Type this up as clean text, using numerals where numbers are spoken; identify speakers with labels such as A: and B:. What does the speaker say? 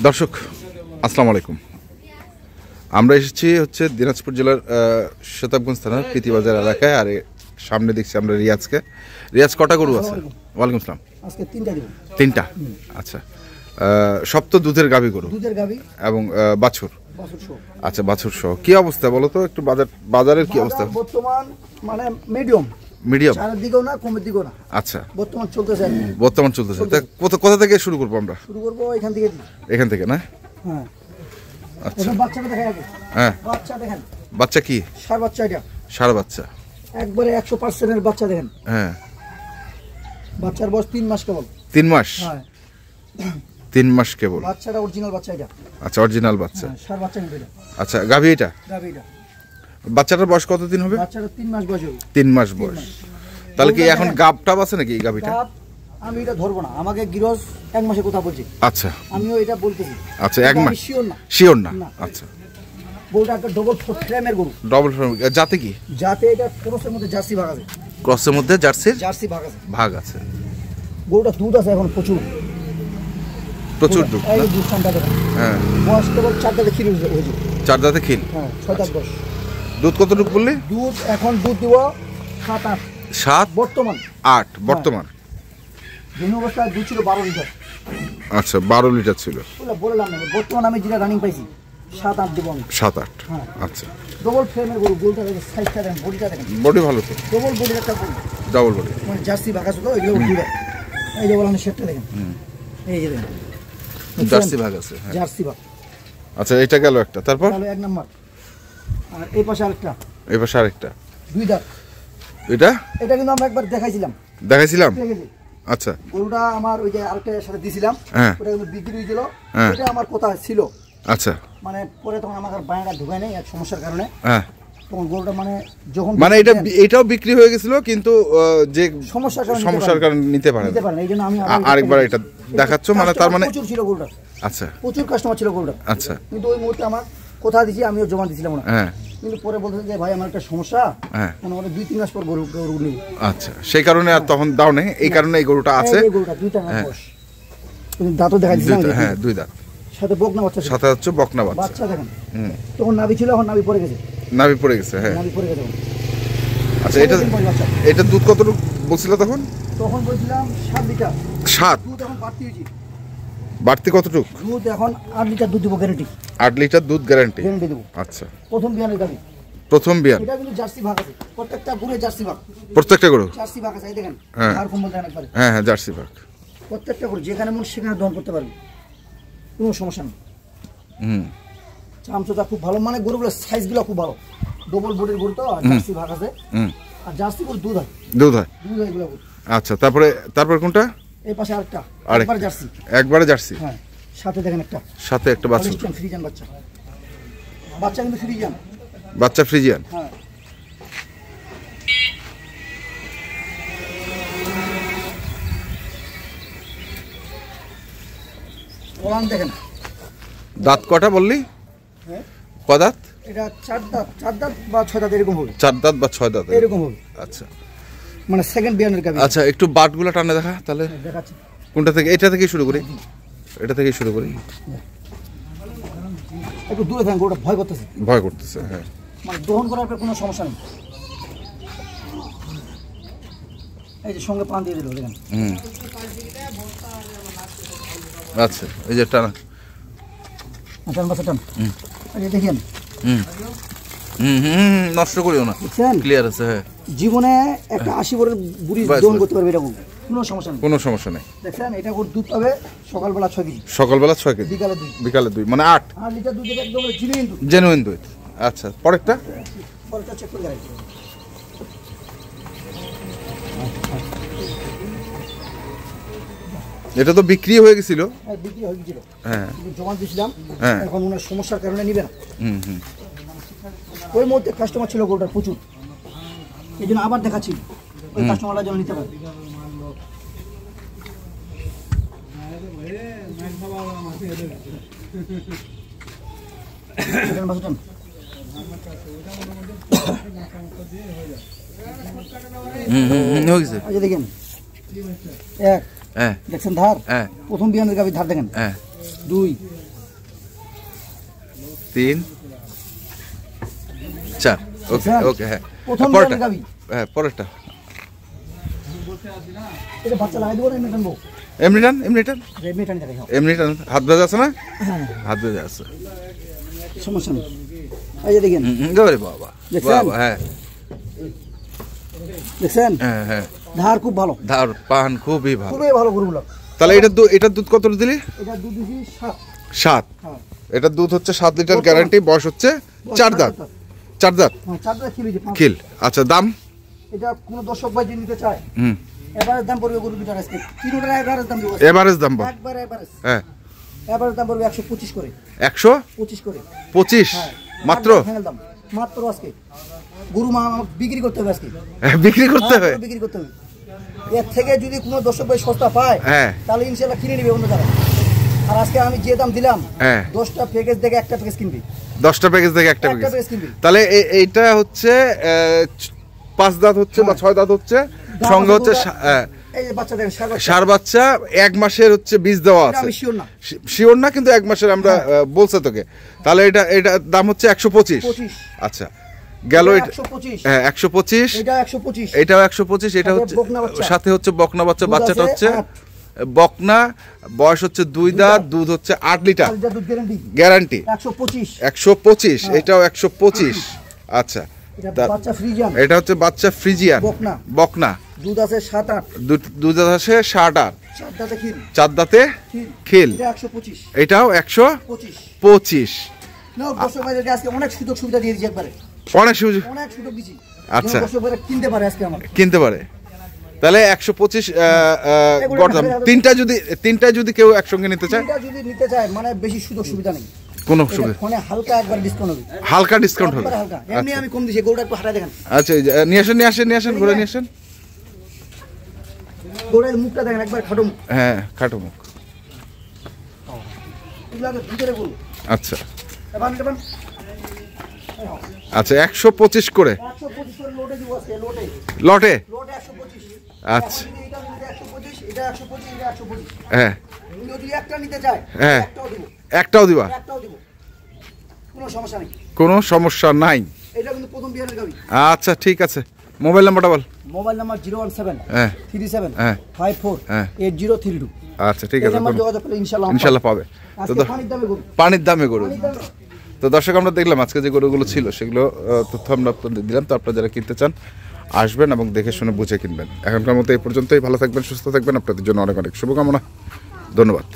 A: দর্শক আসসালামু আলাইকুম। আমরা এসেছি হচ্ছে দিনাজপুর জেলার শতাবগঞ্জ থানার প্রীতিবাজার এলাকায়। আর সামনে দেখছি আমরা রিয়াজকে। রিয়াজ কটা গরু আছে? ওয়ালাইকুম আসসালাম।
B: আজকে তিনটা দিব।
A: তিনটা? আচ্ছা, সব তো দুধের গাভী গরু?
B: দুধের গাভী এবং
A: বাছুর। আচ্ছা, বাছুর সহ কি অবস্থা বলো তো একটু? বাজারের কি অবস্থা
B: বর্তমান? মানে মিডিয়াম
A: মিডিয়াম,
B: চারের দিকেও না কমের দিকেও না।
A: আচ্ছা,
B: বর্তমান চলতেছে।
A: কোথা থেকে শুরু করবো আমরা?
B: শুরু করবো এখান থেকে।
A: এখান থেকে না?
B: হ্যাঁ।
A: আচ্ছা,
B: বাচ্চাটা দেখেন আগে।
A: হ্যাঁ,
B: বাচ্চা দেখেন।
A: বাচ্চা কি?
B: ষাঁড় বাচ্চা। এটা
A: ষাঁড় বাচ্চা,
B: একবারে 100% বাচ্চা দেখেন।
A: হ্যাঁ,
B: বাচ্চার বয়স 3 মাস কেবল।
A: 3 মাস?
B: হ্যাঁ,
A: 3 মাস কেবল।
B: বাচ্চাটা অরিজিনাল বাচ্চা এটা।
A: আচ্ছা, অরিজিনাল বাচ্চা।
B: ষাঁড় বাচ্চা কিন্তু এটা।
A: আচ্ছা, গাভী এটা?
B: গাভী এটা।
A: বাচ্চাটার বয়স কতদিন হবে?
B: বাচ্চাটা 3 মাস বয়স হবে।
A: 3 মাস বয়স। তাহলে কি এখন গাবটাব আছে নাকি এই গাভীটা?
B: আমি এটা ধরবো না, আমাকে গিরজ 1 মাসের কথা বলছি।
A: আচ্ছা,
B: আমিও এটা বলতেছি।
A: আচ্ছা, 1 মাস
B: শিওর না।
A: শিওর না? আচ্ছা,
B: গরুটা একটা ডবল ফ্রেমের গরু।
A: ডবল ফ্রেম জাতে কি?
B: জাতে এটা ক্রসের মধ্যে জার্সি ভাগ আছে।
A: ক্রসের মধ্যে জার্সি ভাগ আছে।
B: গরুটা দুধ আছে এখন প্রচুর দুধ। এই দুধ সামটা দেখেন। হ্যাঁ, বয়স কেবল 4 দাঁতে খিল হয়েছে।
A: 4 দাঁতে খিল?
B: হ্যাঁ, 6 দাঁত বয়স।
A: দুধ কতটুকু বললি?
B: দুধ এখন দুধ দিব 7-8।
A: 7
B: বর্তমান?
A: 8 বর্তমান।
B: দিন অবস্থায় দুধ ছিল 12 লিটার।
A: আচ্ছা, 12 লিটার ছিল।
B: বললাম না, বর্তমান আমি যেটা রানিং পাইছি 7-8 দিব আমি।
A: 7-8?
B: হ্যাঁ।
A: আচ্ছা,
B: ডবল ফ্রেমের গরু। গরুটা দেখেন, সাইজটা দেখেন, বডিটা দেখেন।
A: বডি ভালো তো?
B: ডবল বডির একটা গরু।
A: ডবল বডি
B: মানে জার্সি ভাগ আছে তো, এগুলো দুধ। এই যে বললাম শেপটা দেখেন। এই যে দেখেন
A: জার্সি ভাগ আছে। হ্যাঁ,
B: জার্সি ভাগ।
A: আচ্ছা, এটা গেল একটা। তারপর?
B: তাহলে 1 নাম্বার। আর এই পাশে আরেকটা।
A: এই পাশে আরেকটা।
B: 2 দাঁত। এটা কিন্তু আমরা একবার দেখাইছিলাম।
A: আচ্ছা,
B: গরুটা আমার ওই যে আরেকটার সাথে দিছিলাম। ওটা কিন্তু বিক্রি হয়ে গেল। এটা আমার কথা ছিল।
A: আচ্ছা,
B: মানে পরে তখন আমার বায়না ঢুকায় নাই এক সমস্যার কারণে।
A: হ্যাঁ,
B: তখন গরুটা মানে যখন
A: এটাও বিক্রি হয়ে গেছিল, কিন্তু যে সমস্যার কারণে নিতে পারে না।
B: এইজন্য আমি
A: আরেকবার এটা দেখাচ্ছ। মানে তার মানে
B: প্রচুর ছিল গরুটা।
A: আচ্ছা,
B: প্রচুর কাস্টমার ছিল গরুটা।
A: আচ্ছা,
B: কিন্তু ওই মুহূর্তে আমার কথা দিছি, আমিও জমা দিছিলাম না।
A: হ্যাঁ, কিন্তু
B: পরে বলতে যে ভাই আমার একটা সমস্যা, মানে 2-3 মাস পর গরু নিব।
A: আচ্ছা, সেই কারণে আর তখন দাও নেই। এই কারণে এই গরুটা আছে।
B: এই গরুটা 2টা বয়স। কিন্তু দাঁতও দেখা দিছিলাম।
A: হ্যাঁ, 2 দাঁত।
B: সাথে বকনা বাচ্চা।
A: সাথে হচ্ছে বকনা বাচ্চা।
B: বাচ্চা দেখেন। তখন নাভি ছিল, এখন নাভি পড়ে গেছে।
A: নাভি পড়ে গেছে, হ্যাঁ,
B: নাভি পড়ে গেছে।
A: আচ্ছা, এটা দুধ কতটুকু বলছিল তখন?
B: তখন বলছিলাম 7 লিটার।
A: 7?
B: দুধ এখন বাড়তি হয়েছে।
A: বাড়তি কতটুকু?
B: দুধ এখন 8 লিটার দুধ দিব গ্যারান্টি।
A: 8 লিটার দুধ গ্যারান্টি
B: দেব।
A: আচ্ছা,
B: প্রথম বিয়ানের গাবি।
A: প্রথম বিয়ান।
B: এটা কিন্তু জার্সি ভাগ আছে। প্রত্যেকটা গরু জার্সি ভাগ।
A: প্রত্যেকটা গরু
B: জার্সি ভাগ আছে। এই দেখেন। আর কোন বলতে একবারে।
A: হ্যাঁ, হ্যাঁ, জার্সি ভাগ।
B: প্রত্যেকটা গরু যেখানে মন সেখানে দহন করতে পারবে, কোনো সমস্যা নেই। চামচটা খুব ভালো, মানে গরুগুলোর সাইজগুলো খুব ভালো। ডবল বডির গরু তো, আর জার্সি ভাগ আছে। আর জার্সি গরু দুধ হয়। এগুলো।
A: আচ্ছা, তারপর কোনটা?
B: এই পাশে আরেকটা।
A: একবারে জার্সি।
B: হ্যাঁ, সাথে দেখেন
A: সাথে একটা বাচ্চা।
B: ফ্রিজিয়ান বাচ্চা। বাচ্চা কিন্তু ফ্রিজিয়ান।
A: বাচ্চা ফ্রিজিয়ান।
B: হ্যাঁ। ওলান দেখেন।
A: দাঁত কটা বললি?
B: হ্যাঁ,
A: কদাঁত?
B: এটা 4 দাঁত বা 6 দাঁত এরকম হবে।
A: 4 দাঁত বা 6 দাঁত
B: এরকম হবে।
A: আচ্ছা,
B: মানে সেকেন্ড বিয়ানের গাবি।
A: আচ্ছা, একটু বাটগুলো টানে দেখা তাহলে।
B: দেখাচ্ছি।
A: কোনটা থেকে? এটা থেকে শুরু করি। এটা থেকে শুরু করি।
B: একটু দূরে থাকেন, গরুটা ভয় করতেছে।
A: হ্যাঁ,
B: মানে দহন করার পর কোনো সমস্যা নেই। এই যে সঙ্গে পান দিয়ে দিল দেখেন।
A: আচ্ছা, এই যে টানা
B: টান। এই যে দেখেন।
A: নষ্ট করিও না, ক্লিয়ার আছে। হ্যাঁ, জীবনে
B: একটা 80 বছরের বুড়ি দহন করতে পারবে এরকম কোনো সমস্যা নেই। দেখেন, এটা ওর দুধ পাবে সকালবেলা 6 কেজি।
A: সকালবেলা 6 কেজি, বিকালে 2, মানে 8
B: লিটার দুধ। একদম
A: জেনুইন দুধ। আচ্ছা, পরেরটা
B: চেক করে দেখাই।
A: এটা তো বিক্রি হয়ে গেছিল।
B: বিক্রি হয়ে গেছিল।
A: হ্যাঁ,
B: জমা দিয়েছিলাম। এখন ওনার সমস্যার কারণে নিবে না। ওই মুহূর্তে কাস্টমার ছিল গরুটার প্রচুর, এই জন্য আবার দেখাচ্ছি। ওই কাস্টমাররা যেন নিতে পারে। দেখেন, দেখছেন ধার? প্রথম বিয়ানের গাভীর ধার দেখেন। 2
A: 3 4 ওকে
B: বুঝছেন?
A: ওকে হ্যাঁ
B: প্রথম
A: পরেরটা
B: বিড়ালের গাভী।
A: হ্যাঁ পরেরটা
B: এটা বাচ্চা লাগাই দেবো না এমনি টানবো?
A: এমনি টান
B: এমনি টানি দেখাই হোক।
A: এমনি টান হাত ভেজা আছে না
B: হ্যাঁ,
A: হাত ভেজা আছে
B: সমস্যা নেই। এই যে দেখেন,
A: গরে বাবা
B: দেখছেন?
A: বাবা হ্যাঁ
B: দেখছেন
A: হ্যাঁ হ্যাঁ
B: ধার খুব ভালো,
A: ধার পান খুবই ভালো
B: খুবই ভালো গরুগুলো।
A: তাহলে এটার দুধ কত দিলি
B: এটা দুধ দিছি 7।
A: 7
B: হ্যাঁ,
A: এটার দুধ হচ্ছে 7 লিটার গ্যারান্টি বয়স হচ্ছে 4 দাঁত 4 দাঁত
B: হ্যাঁ, 4 টাকা কিলো যে 5।
A: খিল আচ্ছা দাম
B: এটা কোনো দর্শক ভাই যদি নিতে চায়,
A: হুম
B: এভারেজ দাম পড়বে গরু দুটার আজকে 3 টাকা এভারেজ দাম দেবো।
A: এভারেজ দাম বল
B: একবার এভারেজ,
A: হ্যাঁ
B: এভারেজ দাম পড়বে 125 করে,
A: 125
B: করে। হ্যাঁ,
A: মাত্র
B: ফাইনাল দাম মাত্র আজকে। গরু মা আমাকে বিক্রি করতে হবে আজকে,
A: বিক্রি করতে হবে
B: হ্যাঁ, বিক্রি করতে হবে। এর থেকে যদি কোনো দর্শক ভাই সস্তা পায়,
A: হ্যাঁ।
B: তাহলে ইনশাআল্লাহ কিনে নেবে অন্য জায়গায়। আর আজকে আমি যে দাম দিলাম,
A: হ্যাঁ।
B: 10টা প্যাকেজ দেখে একটা প্যাকেজ কিনবি,
A: 10টা প্যাকেজ থেকে একটা
B: একটা
A: প্যাকেজ
B: প্যাকেজ কিনবি।
A: তাহলে এইটা হচ্ছে 5 দাঁত হচ্ছে বা 6 দাঁত হচ্ছে সঙ্গে হচ্ছে
B: এই যে বাচ্চা দেখেন, সার বাচ্চা।
A: সার বাচ্চা 1 মাসের হচ্ছে বীজ দেওয়া
B: এটা
A: আছে
B: আমি শিওর না।
A: শিওর না কিন্তু 1 মাসের আমরা বলছে তোকে তাহলে এটা দাম হচ্ছে 125
B: 25
A: আচ্ছা গেল এটা
B: 125,
A: হ্যাঁ 125
B: এটা 125,
A: এটাও 125 এটা
B: সাথে
A: হচ্ছে
B: বকনা বাচ্চা।
A: সাথে হচ্ছে বকনা বাচ্চা
B: দুধ
A: বাচ্চাটা
B: আছে
A: হচ্ছে
B: 8
A: বকনা বয়স হচ্ছে 2 দাঁত দুধ হচ্ছে 8 লিটার
B: লিটার দুধ গ্যারান্টি,
A: গ্যারান্টি
B: 125।
A: 125 এটাও 125 আচ্ছা
B: এটা
A: তা-
B: বাচ্চা ফ্রিজিয়ান,
A: এটা হচ্ছে বাচ্চা ফ্রিজিয়ান
B: বকনা।
A: বকনা
B: দুধ আছে 7-8,
A: দুধ আছে 7-8
B: 4 দাঁতে ক্ষীর,
A: 4 দাঁতে খিল
B: এটা 125,
A: এটাও 125
B: 25। না, দর্শক ভাইদেরকে আজকে অনেক সুযোগ সুবিধা দিয়ে দিয়েছি একবারে,
A: অনেক সুযোগ
B: অনেক সুযোগ দিচ্ছি।
A: আচ্ছা।
B: দর্শক ভাইরা কিনতে পারে আজকে আমার।
A: কিনতে পারে তাহলে 125
B: এগুলো
A: গড় দাম
B: না,
A: তিনটা যদি কেউ একসঙ্গে নিতে চায়
B: এটা যদি নিতে চায় মানে বেশি সুযোগ সুবিধা নেই,
A: কোনো
B: এটা
A: সুবিধা
B: ফোনে হালকা একবার ডিসকাউন্ট হবে,
A: হালকা ডিসকাউন্ট হবে
B: একবারে হালকা। এমনি আমি কম দিছি, গরুটা একটু হাঁটায় দেখেন,
A: আচ্ছা এই যে, নিয়ে আসেন ঘুরে নিয়ে আসেন
B: গরুর মুখটা দেখেন একবার খাটো মুখ,
A: হ্যাঁ খাটো মুখ
B: এগুলো আগে ভিতরে গরু।
A: আচ্ছা
B: এবার
A: আচ্ছা 125 করে
B: 125 করে লোটে দিব আজকে, লোটে
A: লটে
B: 125।
A: আচ্ছা
B: এখন যদি এটা নিতে 125, এটা 125, এটা 125।
A: হ্যাঁ
B: কেউ যদি একটা নিতে চায়,
A: হ্যাঁ।
B: একটাও দিব,
A: একটাও দিবা
B: একটাও দিব, কোনো সমস্যা নেই।
A: কোনো সমস্যা নাই
B: এটা কিন্তু প্রথম বিয়ারের গাবি।
A: আচ্ছা ঠিক আছে মোবাইল নাম্বারটা বল
B: মোবাইল নাম্বার 017
A: হ্যাঁ
B: 37
A: হ্যাঁ
B: 54
A: হ্যাঁ
B: 8032।
A: আচ্ছা ঠিক
B: এই
A: আছে
B: নাম্বার যোগাযোগ করলে ইনশাআল্লাহ
A: ইনশাল্লাহ পাবে তো
B: আজকে পানির দামে গরু,
A: পানির দামে গরু
B: পানির দামে।
A: তো দর্শক আমরা দেখলাম আজকে যে গরুগুলো ছিল সেগুলো তথ্য আমরা আপনাদের দিলাম তো আপনারা যারা কিনতে চান আসবেন এবং দেখে শুনে বুঝে কিনবেন এখনকার মতো এই পর্যন্তই ভালো থাকবেন সুস্থ থাকবেন আপনাদের জন্য অনেক অনেক শুভকামনা ধন্যবাদ